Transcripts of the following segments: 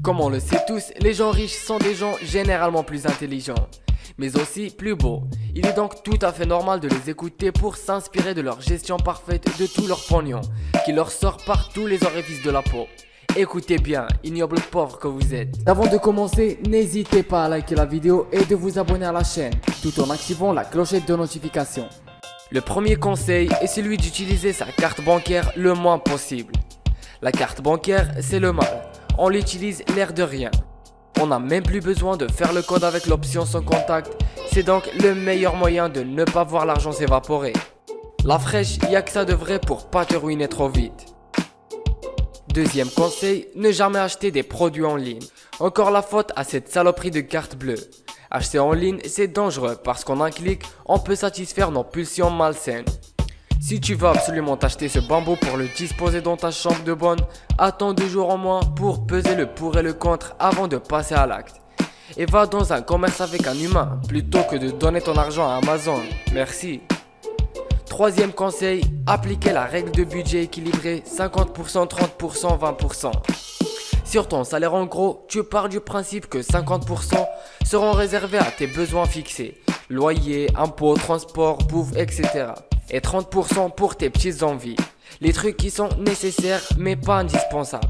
Comme on le sait tous, les gens riches sont des gens généralement plus intelligents, mais aussi plus beaux. Il est donc tout à fait normal de les écouter pour s'inspirer de leur gestion parfaite de tout leur pognon, qui leur sort par tous les orifices de la peau. Écoutez bien, ignoble pauvre que vous êtes. Avant de commencer, n'hésitez pas à liker la vidéo et de vous abonner à la chaîne, tout en activant la clochette de notification. Le premier conseil est celui d'utiliser sa carte bancaire le moins possible. La carte bancaire, c'est le mal. On l'utilise l'air de rien. On n'a même plus besoin de faire le code avec l'option sans contact. C'est donc le meilleur moyen de ne pas voir l'argent s'évaporer. La fraîche, y a que ça de vrai pour pas te ruiner trop vite. Deuxième conseil, ne jamais acheter des produits en ligne. Encore la faute à cette saloperie de carte bleue. Acheter en ligne, c'est dangereux parce qu'en un clic, on peut satisfaire nos pulsions malsaines. Si tu veux absolument t'acheter ce bambou pour le disposer dans ta chambre de bonne, attends 2 jours au moins pour peser le pour et le contre avant de passer à l'acte. Et va dans un commerce avec un humain plutôt que de donner ton argent à Amazon. Merci. Troisième conseil, appliquez la règle de budget équilibré 50%, 30%, 20%. Sur ton salaire en gros, tu pars du principe que 50% seront réservés à tes besoins fixés. Loyer, impôts, transport, bouffe, etc. Et 30% pour tes petites envies. Les trucs qui sont nécessaires mais pas indispensables.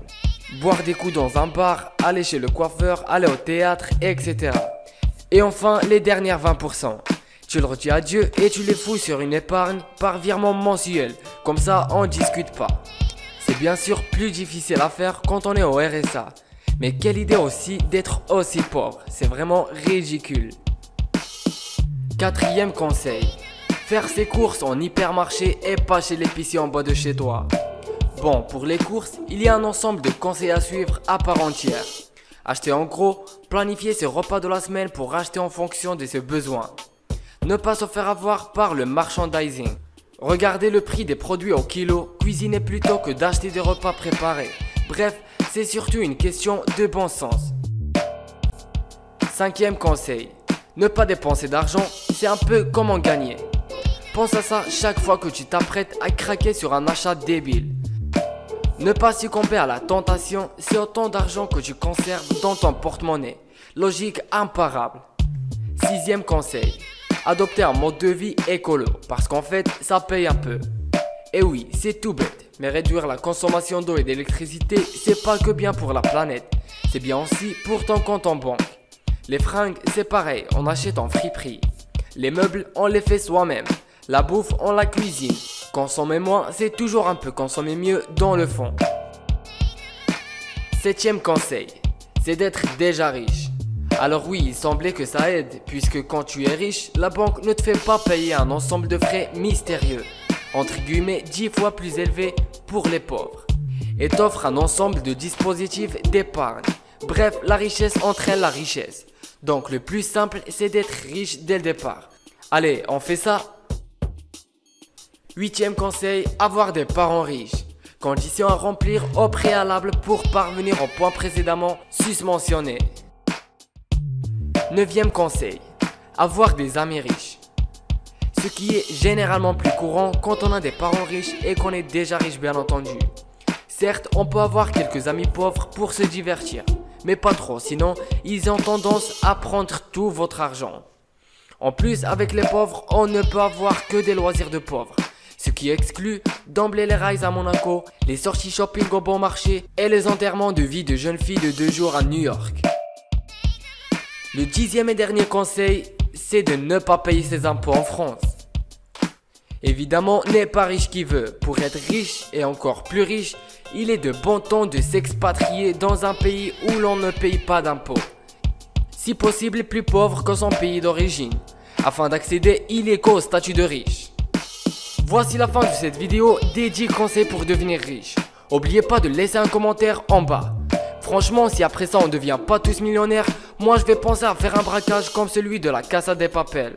Boire des coups dans un bar, aller chez le coiffeur, aller au théâtre, etc. Et enfin, les dernières 20%. Tu leur dis adieu et tu les fous sur une épargne par virement mensuel. Comme ça, on discute pas. C'est bien sûr plus difficile à faire quand on est au RSA. Mais quelle idée aussi d'être aussi pauvre. C'est vraiment ridicule. Quatrième conseil. Faire ses courses en hypermarché et pas chez l'épicier en bas de chez toi. Bon, pour les courses, il y a un ensemble de conseils à suivre à part entière. Acheter en gros, planifier ses repas de la semaine pour acheter en fonction de ses besoins. Ne pas se faire avoir par le merchandising. Regardez le prix des produits au kilo, cuisiner plutôt que d'acheter des repas préparés. Bref, c'est surtout une question de bon sens. Cinquième conseil. Ne pas dépenser d'argent, c'est un peu comme en gagner. Pense à ça chaque fois que tu t'apprêtes à craquer sur un achat débile. Ne pas succomber à la tentation, c'est autant d'argent que tu conserves dans ton porte-monnaie. Logique imparable. Sixième conseil. Adopter un mode de vie écolo, parce qu'en fait, ça paye un peu. Et oui, c'est tout bête, mais réduire la consommation d'eau et d'électricité, c'est pas que bien pour la planète, c'est bien aussi pour ton compte en banque. Les fringues, c'est pareil, on achète en friperie. Les meubles, on les fait soi-même. La bouffe, on la cuisine. Consommer moins, c'est toujours un peu consommer mieux dans le fond. Septième conseil, c'est d'être déjà riche. Alors oui, il semblait que ça aide, puisque quand tu es riche, la banque ne te fait pas payer un ensemble de frais mystérieux, entre guillemets 10 fois plus élevés pour les pauvres, et t'offre un ensemble de dispositifs d'épargne. Bref, la richesse entraîne la richesse. Donc le plus simple, c'est d'être riche dès le départ. Allez, on fait ça. Huitième conseil, avoir des parents riches. Condition à remplir au préalable pour parvenir au point précédemment susmentionné. Neuvième conseil, avoir des amis riches. Ce qui est généralement plus courant quand on a des parents riches et qu'on est déjà riche bien entendu. Certes, on peut avoir quelques amis pauvres pour se divertir, mais pas trop, sinon ils ont tendance à prendre tout votre argent. En plus, avec les pauvres, on ne peut avoir que des loisirs de pauvres. Ce qui exclut d'emblée les rides à Monaco, les sorties shopping au bon marché et les enterrements de vie de jeunes filles de 2 jours à New York. Le 10e et dernier conseil, c'est de ne pas payer ses impôts en France. Évidemment, n'est pas riche qui veut. Pour être riche et encore plus riche, il est de bon ton de s'expatrier dans un pays où l'on ne paye pas d'impôts. Si possible, plus pauvre que son pays d'origine, afin d'accéder illico au statut de riche. Voici la fin de cette vidéo dédiée conseils pour devenir riche. N'oubliez pas de laisser un commentaire en bas. Franchement, si après ça on ne devient pas tous millionnaires, moi je vais penser à faire un braquage comme celui de la Casa de Papel.